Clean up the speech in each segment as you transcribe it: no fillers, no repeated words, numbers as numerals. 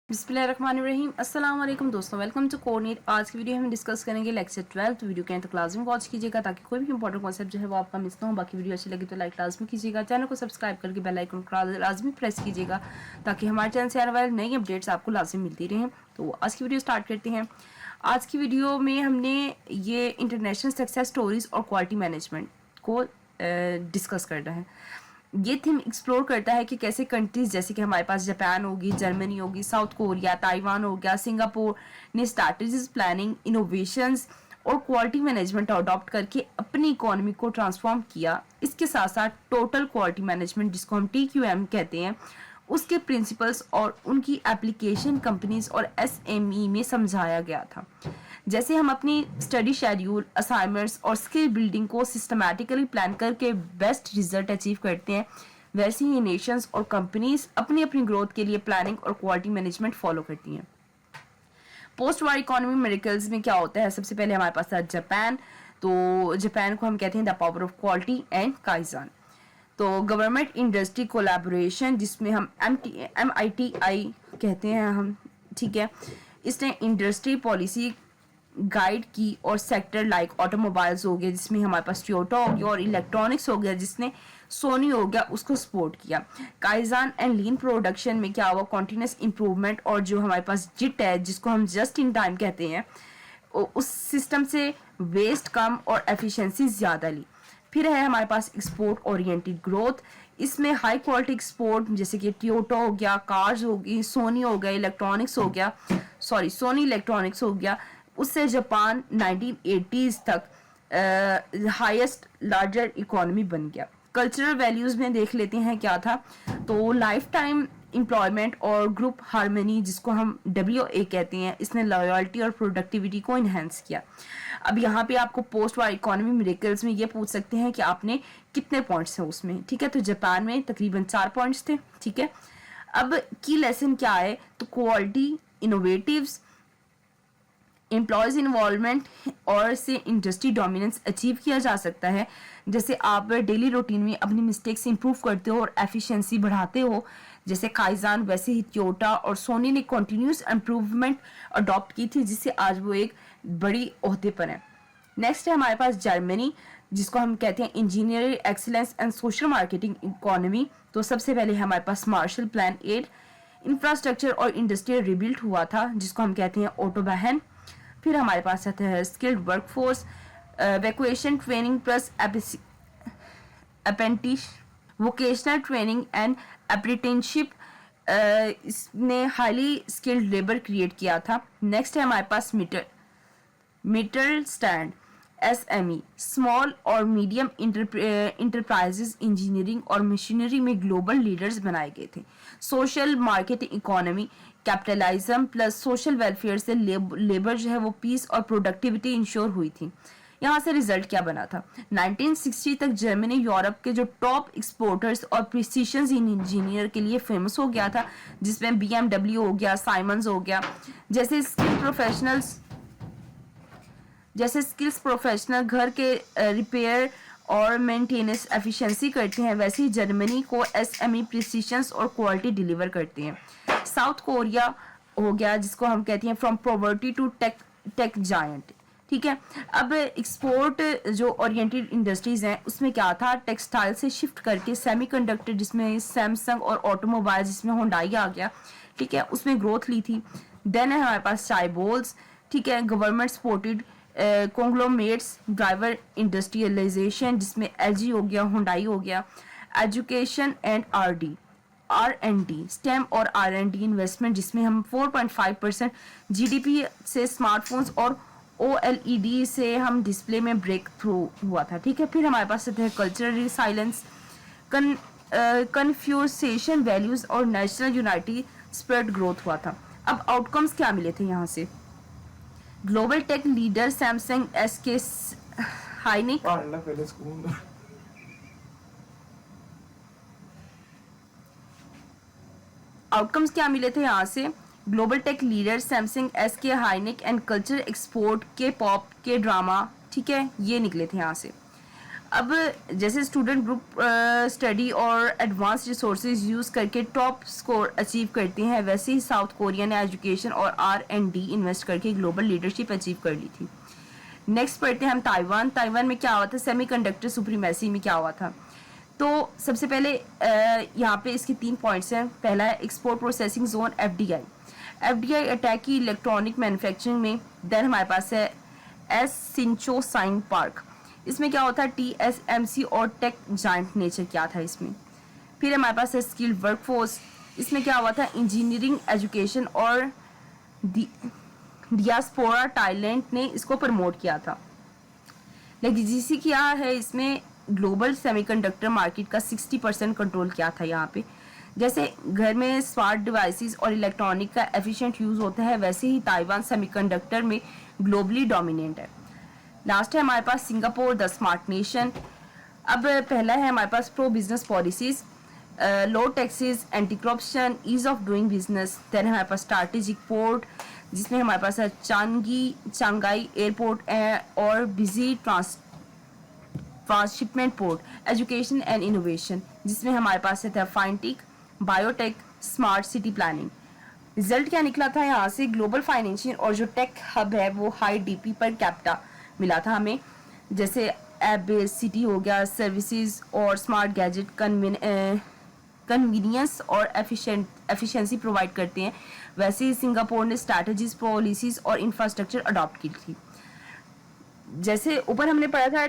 बिस्मिल्लाहिर्रहमानिर्रहीम। अस्सलाम वालेकुम दोस्तों, वेलकम टू कोर्निट। आज की वीडियो हम डिस्कस करेंगे लेक्चर 12। तो वीडियो के अंत तक लाजमी वॉच कीजिएगा ताकि कोई भी इंपॉर्टेंट कॉन्सेप्ट जो है वो आपका मिस ना हो। बाकी वीडियो अच्छी लगी तो लाइक लाजमी कीजिएगा, चैनल को सब्सक्राइब करके बेल आइकन को लाजमी प्रेस कीजिएगा ताकि हमारे चैनल से आने वाले नई अपडेट्स आपको लाजमी मिलती रहें। तो आज की वीडियो स्टार्ट करते हैं। आज की वीडियो में हमने ये इंटरनेशनल सक्सेस स्टोरीज और क्वालिटी मैनेजमेंट को डिस्कस करना है। ये थीम एक्सप्लोर करता है कि कैसे कंट्रीज जैसे कि हमारे पास जापान होगी, जर्मनी होगी, साउथ कोरिया, ताइवान हो गया, सिंगापुर ने स्ट्रैटेजीज, प्लानिंग, इनोवेशंस और क्वालिटी मैनेजमेंट अडॉप्ट करके अपनी इकोनॉमी को ट्रांसफॉर्म किया। इसके साथ साथ टोटल क्वालिटी मैनेजमेंट जिसको हम TQM कहते हैं उसके प्रिंसिपल्स और उनकी एप्लीकेशन कंपनीज और SME में समझाया गया था। जैसे हम अपनी स्टडी शेड्यूल, असाइनमेंट्स और स्किल बिल्डिंग को सिस्टमैटिकली प्लान करके बेस्ट रिजल्ट अचीव करते हैं, वैसे ही नेशंस और कंपनीज अपनी अपनी ग्रोथ के लिए प्लानिंग और क्वालिटी मैनेजमेंट फॉलो करती हैं। पोस्ट वार इकोनॉमी मेरिकल्स में क्या होता है? सबसे पहले हमारे पास था जापान। तो जापान को हम कहते हैं the power of quality and kaizen. तो गवर्नमेंट इंडस्ट्री कोलैबोरेशन जिसमें हम MITI कहते हैं हम, ठीक है। इसने इंडस्ट्री पॉलिसी गाइड की और सेक्टर लाइक ऑटोमोबाइल्स हो गया जिसमें हमारे पास टोयोटा हो गया और इलेक्ट्रॉनिक्स हो गया जिसने सोनी हो गया उसको सपोर्ट किया। काइजान एंड लीन प्रोडक्शन में क्या हुआ? कॉन्टिन्यूस इंप्रूवमेंट और जो हमारे पास जिट है जिसको हम जस्ट इन टाइम कहते हैं उस सिस्टम से वेस्ट कम और एफिशिएंसी ज़्यादा ली। फिर है हमारे पास एक्सपोर्ट ओरिएंटेड ग्रोथ। इसमें हाई क्वालिटी एक्सपोर्ट जैसे कि टोयोटा हो गया, कार्स होगी, सोनी हो गया, इलेक्ट्रॉनिक्स हो गया, सोनी इलेक्ट्रॉनिक्स हो गया। उससे जापान 1980s तक हाईएस्ट लार्जर इकोनॉमी बन गया। कल्चरल वैल्यूज में देख लेते हैं क्या था। तो लाइफ टाइम एम्प्लॉयमेंट और ग्रुप हार्मनी जिसको हम WA कहते हैं, इसने लॉयल्टी और प्रोडक्टिविटी को इन्हेंस किया। अब यहाँ पे आपको पोस्ट वार इकोनॉमी मिरेकल्स में ये पूछ सकते हैं कि आपने कितने पॉइंट्स हैं उसमें, ठीक है। तो जापान में तकरीबन 4 पॉइंट्स थे, ठीक है। अब की लेसन क्या है? तो क्वालिटी, इनोवेटिव्स, एम्प्लॉयज इन्वॉल्वमेंट और से इंडस्ट्री डोमिनेंस अचीव किया जा सकता है। जैसे आप डेली रूटीन में अपनी मिस्टेक्स इंप्रूव करते हो और एफिशिएंसी बढ़ाते हो, जैसे काइजान, वैसे ही टोयोटा और सोनी ने कॉन्टिन्यूस इम्प्रूवमेंट अडॉप्ट की थी जिससे आज वो एक बड़ी ओहदे पर है। नेक्स्ट है हमारे पास जर्मनी जिसको हम कहते हैं engineering excellence and social marketing economy. तो सबसे पहले हमारे पास मार्शल प्लान 8 इंफ्रास्ट्रक्चर और इंडस्ट्रियल रिबिल्ड हुआ था जिसको हम कहते हैं ऑटोबहन। फिर हमारे पास आता है skilled workforce, vocational training plus apprentice, vocational training and apprenticeship. इसने हाईली स्किल्ड लेबर क्रिएट किया था। नेक्स्ट है हमारे पास मिडल स्टैंड SME, स्मॉल और मीडियम इंटरप्राइजेज इंजीनियरिंग और मशीनरी में ग्लोबल लीडर्स बनाए गए थे। Social market economy, capitalism plus social welfare से लेबर जो है वो पीस और प्रोडक्टिविटी इंश्योर हुई थी। यहाँ से रिजल्ट क्या बना था? 1960 तक जर्मनी यूरोप के जो टॉप एक्सपोर्टर्स और प्रिसीशन इंजीनियर के लिए फेमस हो गया था जिसमें BMW हो गया, साइमंस हो गया। जैसे स्किल्स प्रोफेशनल घर के रिपेयर और मेंटेनेंस एफिशिएंसी करते हैं, वैसे ही जर्मनी को SME प्रिसीशंस और क्वालिटी डिलीवर करते हैं। साउथ कोरिया हो गया जिसको हम कहते हैं from poverty to tech giant, ठीक है। अब एक्सपोर्ट जो ओरिएंटेड इंडस्ट्रीज हैं उसमें क्या था? टेक्सटाइल से शिफ्ट करके सेमीकंडक्टर जिसमें सैमसंग और ऑटोमोबाइल जिसमें होंडाई आ गया, ठीक है, उसमें ग्रोथ ली थी। देन है हमारे पास चाइबोल्स, ठीक है, government supported conglomerates, driver industrialization जिसमें LG हो गया, होंडाई हो गया। एजुकेशन एंड R&D, स्टेम और R&D इन्वेस्टमेंट जिसमें हम 4.5% GDP से स्मार्टफोन्स और OLED से हम डिस्प्ले में ब्रेक थ्रू हुआ था, ठीक है। फिर हमारे पास है कल्चरल रिसाइलेंस, कन्फ्यूसेशन वैल्यूज और नेशनल यूनिटी स्प्रेड ग्रोथ हुआ था। अब आउटकम्स क्या मिले थे यहाँ से? Global tech leader Samsung, SK Hynix, outcomes क्या मिले थे यहाँ से? Global tech leader Samsung, SK Hynix and culture export K pop K drama, ठीक है, ये निकले थे यहाँ से। अब जैसे स्टूडेंट ग्रुप स्टडी और एडवांस रिसोर्सेज यूज़ करके टॉप स्कोर अचीव करते हैं, वैसे ही साउथ कोरिया ने एजुकेशन और R&D इन्वेस्ट करके ग्लोबल लीडरशिप अचीव कर ली थी। नेक्स्ट पढ़ते हैं हम ताइवान। ताइवान में क्या हुआ था, सेमीकंडक्टर सुप्रीमेसी में क्या हुआ था। तो सबसे पहले यहाँ पे इसके 3 पॉइंट्स हैं। पहला है export processing zone FDI attack की इलेक्ट्रॉनिक मैन्युफैक्चरिंग में। देन हमारे पास है सिंचो साइन पार्क, इसमें क्या होता है TSMC और टेक जाइंट नेचर क्या था इसमें। फिर हमारे पास है स्किल्ड वर्कफोर्स, इसमें क्या हुआ था इंजीनियरिंग एजुकेशन और डियास्पोरा टैलेंट ने इसको प्रमोट किया था। लेकिन जिससे क्या है इसमें ग्लोबल सेमीकंडक्टर मार्केट का 60% कंट्रोल किया था यहाँ पे। जैसे घर में स्मार्ट डिवाइसेस और इलेक्ट्रॉनिक का एफिशिएंट यूज होता है, वैसे ही ताइवान सेमीकंडक्टर में ग्लोबली डोमिनेंट है। लास्ट है हमारे पास सिंगापुर द स्मार्ट नेशन। अब पहला है हमारे पास pro business policies, low taxes, anti corruption, ease of doing business. Then हमारे पास स्ट्रैटेजिक पोर्ट, जिसमें हमारे पास है चांगाई एयरपोर्ट और busy transshipment port. Education and innovation, जिसमें हमारे पास है fintech, biotech, smart city planning. Result क्या निकला था यहाँ से, ग्लोबल फाइनेंशियल और जो टेक हब है वो हाई DP पर कैपिटा मिला था हमें। जैसे ऐप बेस्ड सिटी हो गया, सर्विसेज और स्मार्ट गैजेट कन्वीनियंस और एफिशिएंसी प्रोवाइड करते हैं। वैसे ही सिंगापुर ने स्ट्रैटेजीज, पॉलिसीज और इंफ्रास्ट्रक्चर अडॉप्ट की थी। जैसे ऊपर हमने पढ़ा था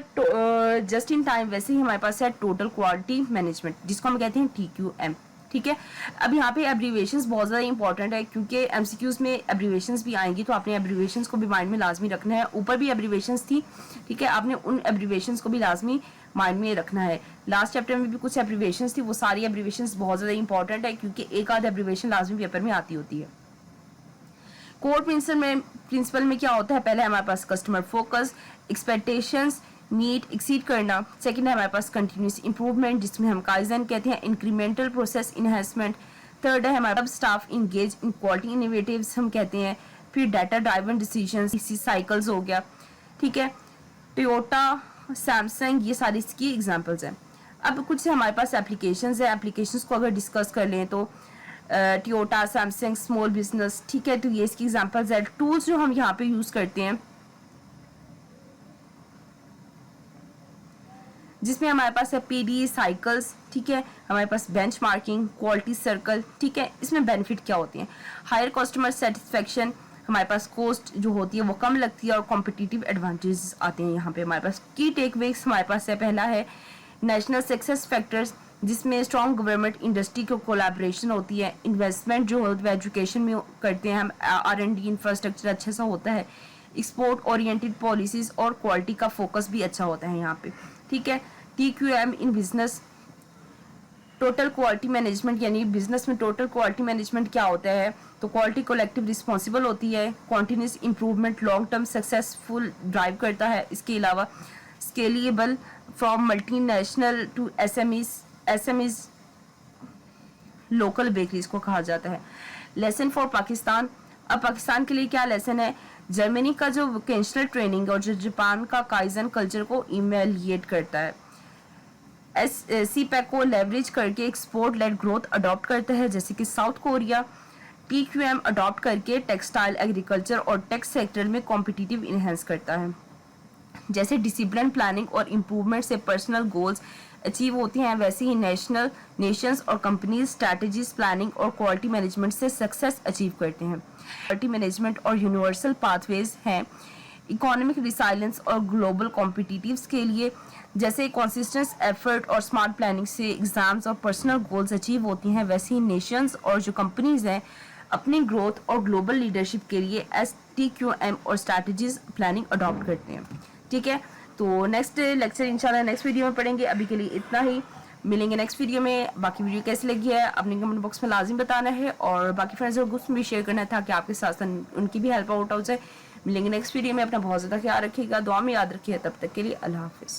जस्ट इन टाइम, वैसे ही हमारे पास है टोटल क्वालिटी मैनेजमेंट, जिसको हम कहते हैं TQM। ठीक है, अब यहाँ पे एब्रीवेशंस बहुत ज़्यादा इंपॉर्टेंट है, क्योंकि MCQs में एब्रीवेशंस भी आएंगी, तो आपने एब्रीवेशंस को भी माइंड में लाजमी रखना है। ऊपर भी एब्रीवेशंस थी, ठीक है, आपने उन एब्रीवेशंस को भी लाजमी माइंड में रखना है। लास्ट चैप्टर में भी कुछ एब्रीवेशंस थी, वो सारी एब्रीवेशंस बहुत ज़्यादा इंपॉर्टेंट है, क्योंकि एक आध एब्रीवेशन लाजमी पेपर में आती होती है। कोर प्रिंसिपल में क्या होता है, पहले हमारे पास customer focus, expectations meet exceed करना। सेकंड है हमारे पास कंटिन्यूस इंप्रूवमेंट, जिसमें हम काइजन कहते हैं, इंक्रीमेंटल प्रोसेस इनहेंसमेंट। थर्ड है हमारे पास staff engage in quality innovatives हम कहते हैं। फिर डाटा ड्राइवन डिसीजंस, इसी साइकिल्स हो गया, ठीक है, टोयोटा, सैमसंग, ये सारी इसकी एग्जांपल्स हैं। अब कुछ हमारे पास एप्लीकेशंस है, एप्लीकेशंस को अगर डिस्कस कर लें तो टोयोटा, सैमसंग, स्मॉल बिजनेस, ठीक है, तो ये इसकी एग्जांपल्स है। टूल्स जो हम यहाँ पे यूज करते हैं, जिसमें हमारे पास है PD साइकिल्स, ठीक है, हमारे पास बेंचमार्किंग, क्वालिटी सर्कल, ठीक है। इसमें बेनिफिट क्या होते हैं, हायर कस्टमर सेटिस्फेक्शन, हमारे पास कॉस्ट जो होती है वो कम लगती है और कॉम्पिटिटिव एडवांटेजेस आते हैं यहाँ पे। हमारे पास की टेकअवेज हमारे पास है, पहला है नेशनल सक्सेस फैक्टर्स, जिसमें स्ट्रॉन्ग गवर्नमेंट इंडस्ट्री की कोलैबोरेशन होती है। इन्वेस्टमेंट जो होती है एजुकेशन में करते हैं हम, R&D इंफ्रास्ट्रक्चर अच्छा सा होता है। एक्सपोर्ट ओरिएंटेड पॉलिसीज और क्वालिटी का फोकस भी अच्छा होता है यहाँ पे, ठीक है। TQM in business, total quality management, यानी बिजनेस में टोटल क्वालिटी मैनेजमेंट क्या होता है, तो क्वालिटी कलेक्टिव रिस्पॉन्सिबल होती है। Continuous improvement long term successful drive करता है। इसके अलावा scalable from multinational to SMEs local bakeries को कहा जाता है। लेसन फॉर पाकिस्तान, अब पाकिस्तान के लिए क्या लेसन है, जर्मनी का जो वोकेशनल ट्रेनिंग और जो जापान का काइजन कल्चर को इवेल्युएट करता है। CPEC को लेवरेज करके एक्सपोर्ट लेड ग्रोथ अडॉप्ट करता है, जैसे कि साउथ कोरिया। TQM अडॉप्ट करके टेक्सटाइल, एग्रीकल्चर और टेक सेक्टर में कॉम्पिटिटिव इनहेंस करता है। जैसे डिसिप्लिन प्लानिंग और इम्प्रूवमेंट से पर्सनल गोल्स अचीव होते हैं, वैसे ही नेशंस और कंपनीज स्ट्रैटेजीज, प्लानिंग और क्वालिटी मैनेजमेंट से सक्सेस अचीव करते हैं। क्वालिटी मैनेजमेंट और यूनिवर्सल पाथवेज हैं इकोनॉमिक रिसाइलेंस और ग्लोबल कॉम्पिटिटिव्स के लिए। जैसे कंसिस्टेंट एफर्ट और स्मार्ट प्लानिंग से एग्जाम्स और पर्सनल गोल्स अचीव होती हैं, वैसे ही नेशंस और जो कंपनीज हैं अपनी ग्रोथ और ग्लोबल लीडरशिप के लिए TQM और स्ट्रैटेजीज प्लानिंग अडॉप्ट करते हैं, ठीक है। तो नेक्स्ट लेक्चर इंशाल्लाह नेक्स्ट वीडियो में पढ़ेंगे। अभी के लिए इतना ही, मिलेंगे नेक्स्ट वीडियो में। बाकी वीडियो कैसी लगी है अपने कमेंट बॉक्स में लाजिम बताना है, और बाकी फ्रेंड्स और ग्रुप्स में भी शेयर करना है ताकि आपके साथ साथ उनकी भी हेल्प आउट हो जाए। मिलेंगे नेक्स्ट वीडियो में, अपना बहुत ज़्यादा ख्याल रखिएगा, दुआ में याद रखिएगा। तब तक के लिए अल्लाह हाफिज़।